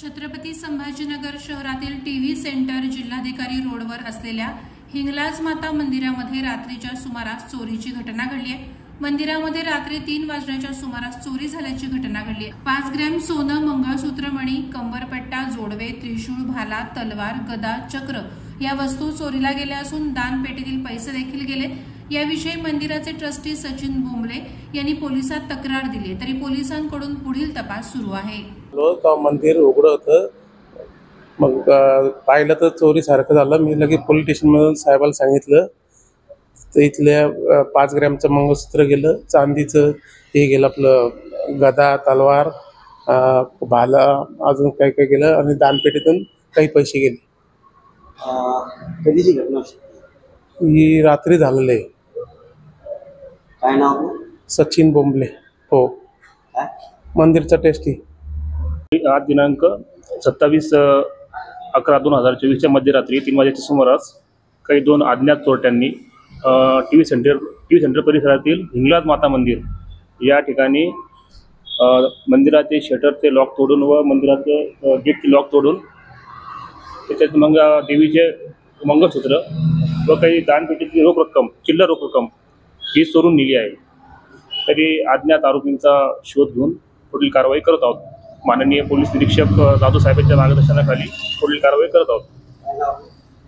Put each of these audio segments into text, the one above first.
छत्रपती संभाजीनगर शहरातील TV centre जिल्हाधिकारी रोडवर असलेल्या हिंगलाज माता मंदिरामध्ये रात्रीच्या सुमारास चोरीची घटना घडली आहे। मंदिरामध्ये रात्री 3 वाजण्याच्या सुमारास चोरी झाल्याची घटना घडली आहे। 5 ग्रॅम सोनं, मंगळसूत्र, मणी, कंबरपट्टा, जोडवे, त्रिशूळ, भाला, तलवार, गदा, चक्र या वस्तू चोरीला गेल्या असून दानपेटीतील पैसे देखील गेले। याविषयी मंदिराचे ट्रस्टी सचिन बोंबले यांनी पोलिसात तक्रार दिली, तरी पोलिसांकडून पुढील तपास सुरू आहे। मंदिर उघड होतं, मग पाहिलं तर चोरी सारखं झालं। मी लगेच पोलीस स्टेशनमधून साहेबाला सांगितलं, तर इथल्या 5 ग्रॅमचं मंगळसूत्र गेलं, चांदीचं हे गेलं, आपलं गदा, तलवार, भाला, अजून काय काय गेलं, आणि दानपेटीतून काही पैसे गेले। कधीची घटना ही रात्री झालेली आहे। काय नाव? सचिन बोंबले। हो, मंदिरचा ट्रस्टी। आज दिनांक 27/11/2024 मध्यरात्री 3 वाजेच्या सुमारास काही 2 अज्ञात चोरट्यांनी टीव्ही सेंटर परिसरातील हिंगलाज माता मंदिर या ठिकाणी मंदिराचे शटरचे लॉक तोडून व मंदिराचे गेटचे लॉक तोडून त्याच्यात मग देवीचे मंगळसूत्र व काही दानपेटीतली रोख रक्कम, चिल्लर रोख रक्कम ही चोरून नेली आहे। तरी अज्ञात आरोपींचा शोध घेऊन पुढील कारवाई करत आहोत। माननीय पोलीस निरीक्षक जाधव साहेबांच्या मार्गदर्शनाखाली पुढील कारवाई करत आहोत।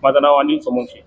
माझं नाव अनिल सोमवंशी।